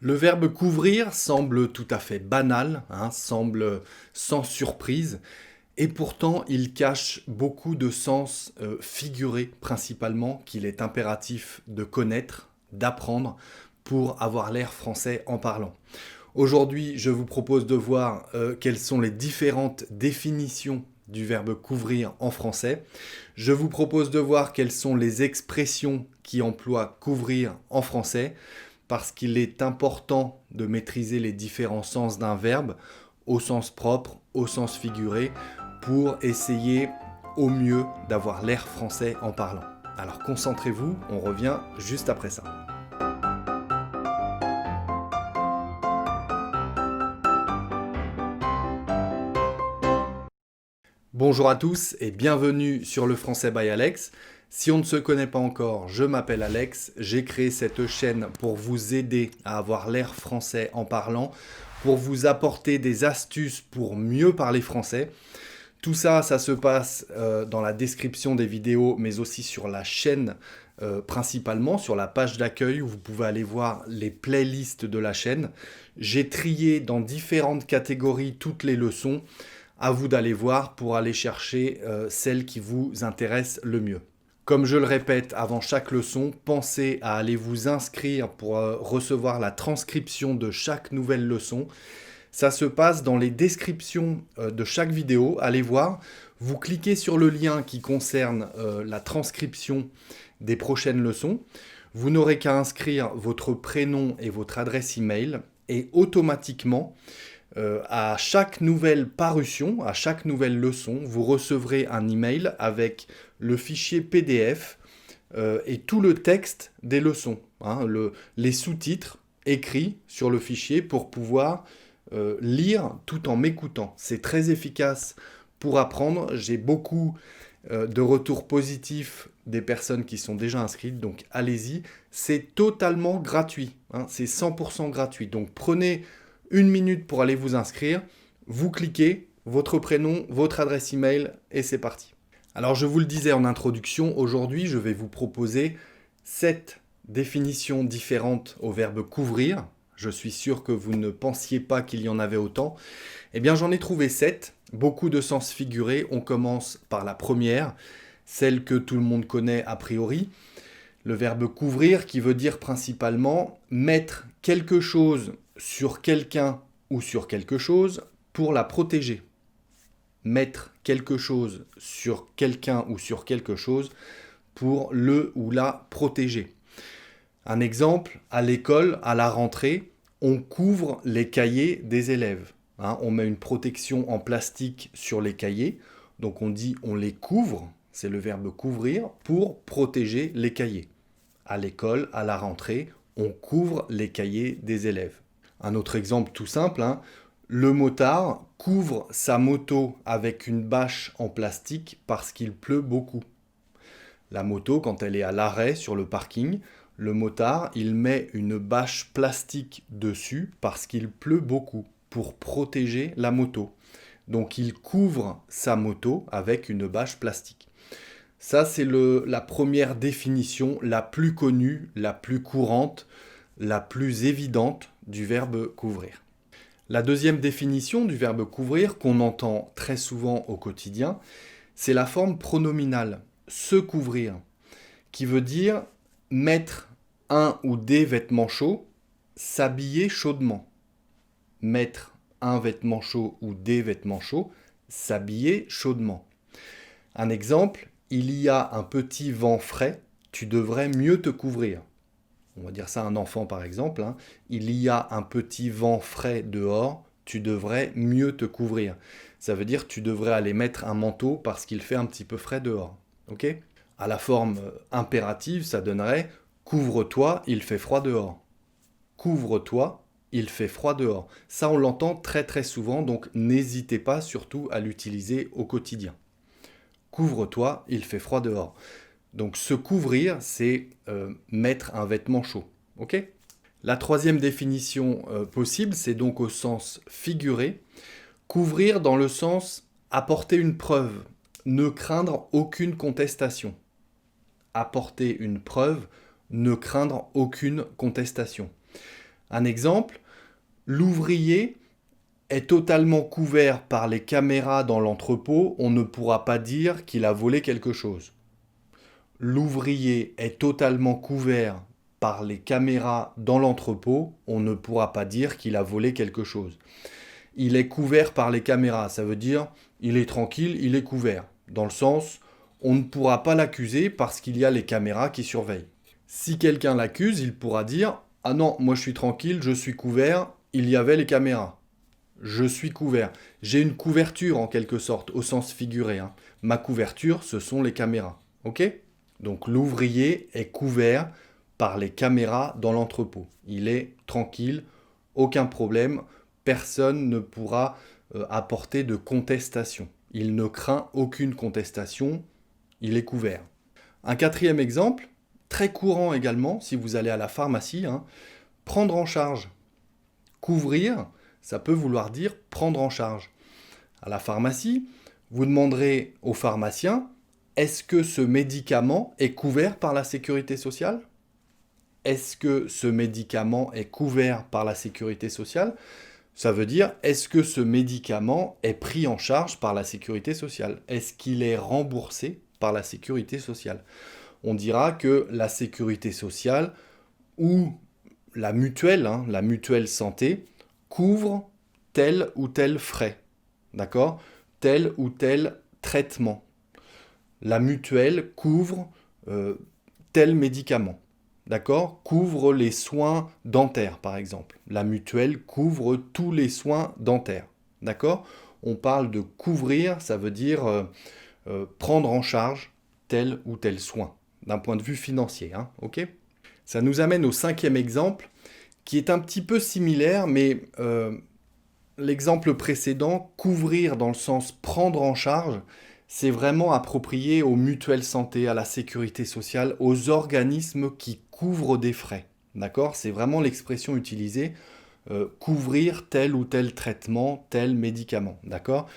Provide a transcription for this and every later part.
Le verbe couvrir semble tout à fait banal, semble sans surprise, et pourtant il cache beaucoup de sens figurés principalement qu'il est impératif de connaître, d'apprendre pour avoir l'air français en parlant. Aujourd'hui, je vous propose de voir quelles sont les différentes définitions du verbe couvrir en français. Je vous propose de voir quelles sont les expressions qui emploient couvrir en français, parce qu'il est important de maîtriser les différents sens d'un verbe, au sens propre, au sens figuré, pour essayer au mieux d'avoir l'air français en parlant. Alors concentrez-vous, on revient juste après ça. Bonjour à tous et bienvenue sur le Français by Alex. Si on ne se connaît pas encore, je m'appelle Alex, j'ai créé cette chaîne pour vous aider à avoir l'air français en parlant, pour vous apporter des astuces pour mieux parler français. Tout ça, ça se passe dans la description des vidéos, mais aussi sur la chaîne principalement, sur la page d'accueil où vous pouvez aller voir les playlists de la chaîne. J'ai trié dans différentes catégories toutes les leçons. À vous d'aller voir pour aller chercher celle qui vous intéresse le mieux. Comme je le répète avant chaque leçon, pensez à aller vous inscrire pour recevoir la transcription de chaque nouvelle leçon. Ça se passe dans les descriptions de chaque vidéo. Allez voir, vous cliquez sur le lien qui concerne la transcription des prochaines leçons. Vous n'aurez qu'à inscrire votre prénom et votre adresse email et automatiquement, à chaque nouvelle parution, à chaque nouvelle leçon, vous recevrez un email avec le fichier PDF et tout le texte des leçons, les sous-titres écrits sur le fichier pour pouvoir lire tout en m'écoutant. C'est très efficace pour apprendre. J'ai beaucoup de retours positifs des personnes qui sont déjà inscrites, donc allez-y. C'est totalement gratuit, c'est 100% gratuit. Donc prenez 1 minute pour aller vous inscrire, vous cliquez, votre prénom, votre adresse email et c'est parti. Alors je vous le disais en introduction, aujourd'hui je vais vous proposer 7 définitions différentes au verbe couvrir. Je suis sûr que vous ne pensiez pas qu'il y en avait autant. Eh bien j'en ai trouvé 7, beaucoup de sens figurés. On commence par la première, celle que tout le monde connaît a priori. Le verbe couvrir qui veut dire principalement mettre quelque chose sur quelqu'un ou sur quelque chose pour la protéger. Mettre quelque chose sur quelqu'un ou sur quelque chose pour le ou la protéger. Un exemple, à l'école, à la rentrée, on couvre les cahiers des élèves. On met une protection en plastique sur les cahiers, donc on dit on les couvre, c'est le verbe couvrir, pour protéger les cahiers. À l'école, à la rentrée, on couvre les cahiers des élèves. Un autre exemple tout simple, le motard couvre sa moto avec une bâche en plastique parce qu'il pleut beaucoup. La moto, quand elle est à l'arrêt sur le parking, le motard, il met une bâche plastique dessus parce qu'il pleut beaucoup pour protéger la moto. Donc il couvre sa moto avec une bâche plastique. Ça, c'est la première définition, la plus connue, la plus courante, la plus évidente du verbe couvrir. La deuxième définition du verbe couvrir, qu'on entend très souvent au quotidien, c'est la forme pronominale, se couvrir, qui veut dire mettre un ou des vêtements chauds, s'habiller chaudement. Mettre un vêtement chaud ou des vêtements chauds, s'habiller chaudement. Un exemple, il y a un petit vent frais, tu devrais mieux te couvrir. On va dire ça à un enfant par exemple. Il y a un petit vent frais dehors, tu devrais mieux te couvrir. Ça veut dire tu devrais aller mettre un manteau parce qu'il fait un petit peu frais dehors. Ok ? À la forme impérative, ça donnerait couvre-toi, il fait froid dehors. Couvre-toi, il fait froid dehors. Ça, on l'entend très très souvent, donc n'hésitez pas surtout à l'utiliser au quotidien. Couvre-toi, il fait froid dehors. Donc se couvrir, c'est mettre un vêtement chaud. Ok ? La troisième définition possible, c'est donc au sens figuré. Couvrir dans le sens apporter une preuve, ne craindre aucune contestation. Apporter une preuve, ne craindre aucune contestation. Un exemple, l'ouvrier est totalement couvert par les caméras dans l'entrepôt, on ne pourra pas dire qu'il a volé quelque chose. L'ouvrier est totalement couvert par les caméras dans l'entrepôt, on ne pourra pas dire qu'il a volé quelque chose. Il est couvert par les caméras, ça veut dire il est tranquille, il est couvert. Dans le sens, on ne pourra pas l'accuser parce qu'il y a les caméras qui surveillent. Si quelqu'un l'accuse, il pourra dire « Ah non, moi je suis tranquille, je suis couvert, il y avait les caméras. Je suis couvert. J'ai une couverture en quelque sorte, au sens figuré. Hein. Ma couverture, ce sont les caméras. Ok ? Donc l'ouvrier est couvert par les caméras dans l'entrepôt. Il est tranquille, aucun problème, personne ne pourra apporter de contestation. Il ne craint aucune contestation, il est couvert. Un quatrième exemple, très courant également, si vous allez à la pharmacie, hein, prendre en charge. Couvrir, ça peut vouloir dire prendre en charge. À la pharmacie, vous demanderez au pharmacien, est-ce que ce médicament est couvert par la sécurité sociale ? Est-ce que ce médicament est couvert par la sécurité sociale ? Ça veut dire, est-ce que ce médicament est pris en charge par la sécurité sociale ? Est-ce qu'il est remboursé par la sécurité sociale ? On dira que la sécurité sociale ou la mutuelle santé, couvre tel ou tel frais, d'accord ? Tel ou tel traitement. La mutuelle couvre tel médicament. D'accord ? Couvre les soins dentaires, par exemple. La mutuelle couvre tous les soins dentaires. D'accord ? On parle de couvrir, ça veut dire prendre en charge tel ou tel soin, d'un point de vue financier. Hein, ok ? Ça nous amène au cinquième exemple, qui est un petit peu similaire, mais l'exemple précédent, couvrir dans le sens prendre en charge, c'est vraiment approprié aux mutuelles santé, à la sécurité sociale, aux organismes qui couvrent des frais. D'accord ? C'est vraiment l'expression utilisée, couvrir tel ou tel traitement, tel médicament. D'accord ?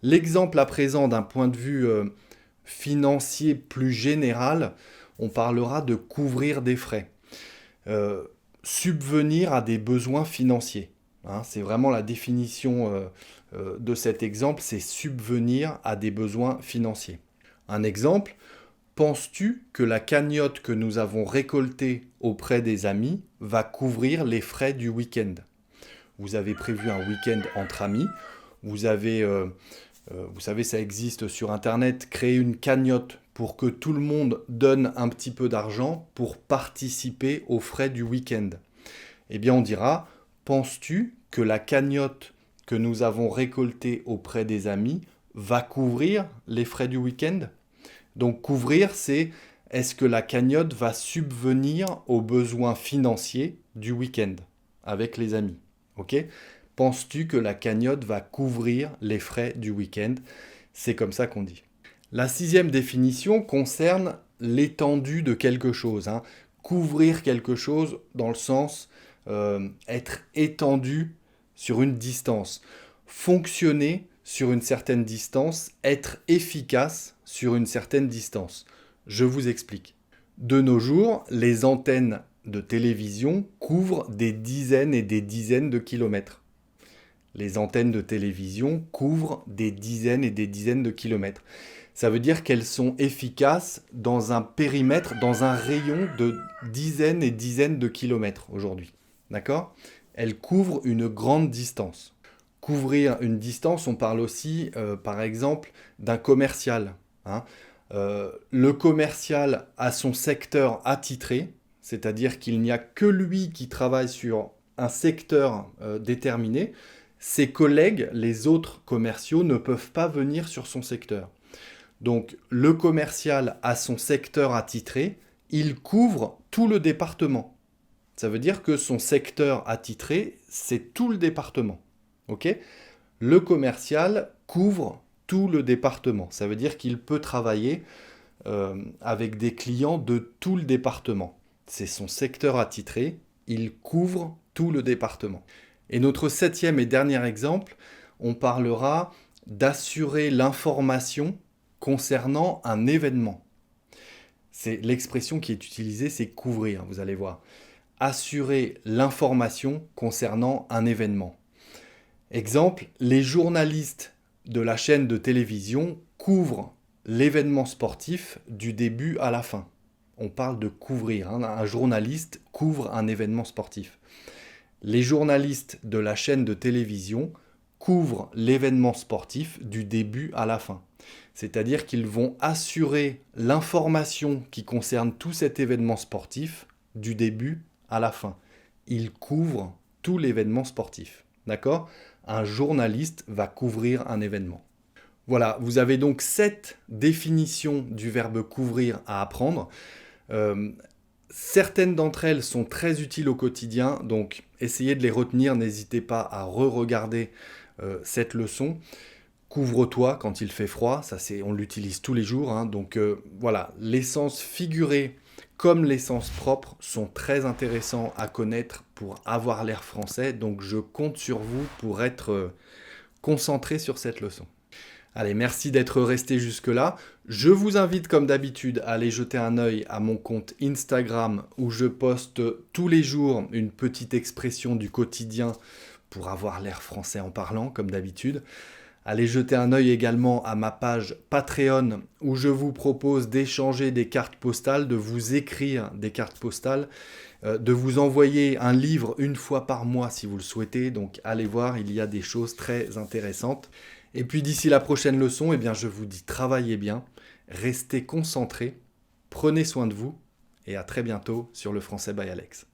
L'exemple à présent d'un point de vue financier plus général, on parlera de couvrir des frais. Subvenir à des besoins financiers. Hein, c'est vraiment la définition de cet exemple, c'est subvenir à des besoins financiers. Un exemple, penses-tu que la cagnotte que nous avons récoltée auprès des amis va couvrir les frais du week-end ? Vous avez prévu un week-end entre amis, vous savez, ça existe sur Internet, créer une cagnotte pour que tout le monde donne un petit peu d'argent pour participer aux frais du week-end. Eh bien, on dira, penses-tu que la cagnotte que nous avons récoltée auprès des amis va couvrir les frais du week-end ? Donc, couvrir, c'est est-ce que la cagnotte va subvenir aux besoins financiers du week-end avec les amis ? Ok ? Penses-tu que la cagnotte va couvrir les frais du week-end ? C'est comme ça qu'on dit. La sixième définition concerne l'étendue de quelque chose. Hein. Couvrir quelque chose dans le sens être étendu sur une distance. Fonctionner sur une certaine distance, être efficace sur une certaine distance. Je vous explique. De nos jours, les antennes de télévision couvrent des dizaines et des dizaines de kilomètres. Les antennes de télévision couvrent des dizaines et des dizaines de kilomètres. Ça veut dire qu'elles sont efficaces dans un périmètre, dans un rayon de dizaines et dizaines de kilomètres aujourd'hui. D'accord ? Elles couvrent une grande distance. Couvrir une distance, on parle aussi, par exemple, d'un commercial. Hein. Le commercial a son secteur attitré, c'est-à-dire qu'il n'y a que lui qui travaille sur un secteur déterminé. Ses collègues, les autres commerciaux, ne peuvent pas venir sur son secteur. Donc, le commercial a son secteur attitré, il couvre tout le département. Ça veut dire que son secteur attitré, c'est tout le département. Okay ? Le commercial couvre tout le département. Ça veut dire qu'il peut travailler avec des clients de tout le département. C'est son secteur attitré, il couvre tout le département. Et notre septième et dernier exemple, on parlera d'assurer l'information concernant un événement. C'est l'expression qui est utilisée, c'est couvrir, vous allez voir. assurer l'information concernant un événement. Exemple, les journalistes de la chaîne de télévision couvrent l'événement sportif du début à la fin. On parle de couvrir, hein. Un journaliste couvre un événement sportif. Les journalistes de la chaîne de télévision couvrent l'événement sportif du début à la fin. C'est-à-dire qu'ils vont assurer l'information qui concerne tout cet événement sportif du début à la fin. Ils couvrent tout l'événement sportif. D'accord ? Un journaliste va couvrir un événement. Voilà, vous avez donc 7 définitions du verbe couvrir à apprendre. Certaines d'entre elles sont très utiles au quotidien, donc essayez de les retenir, n'hésitez pas à re-regarder cette leçon. Couvre-toi quand il fait froid, ça on l'utilise tous les jours, hein. Donc voilà, les sens figurés comme les sens propres sont très intéressants à connaître pour avoir l'air français, donc je compte sur vous pour être concentré sur cette leçon. Allez, merci d'être resté jusque-là. Je vous invite comme d'habitude à aller jeter un œil à mon compte Instagram où je poste tous les jours une petite expression du quotidien pour avoir l'air français en parlant comme d'habitude. Allez jeter un œil également à ma page Patreon où je vous propose d'échanger des cartes postales, de vous écrire des cartes postales, de vous envoyer un livre une fois par mois si vous le souhaitez. Donc allez voir, il y a des choses très intéressantes. Et puis d'ici la prochaine leçon, je vous dis travaillez bien, restez concentrés, prenez soin de vous et à très bientôt sur le Français by Alex.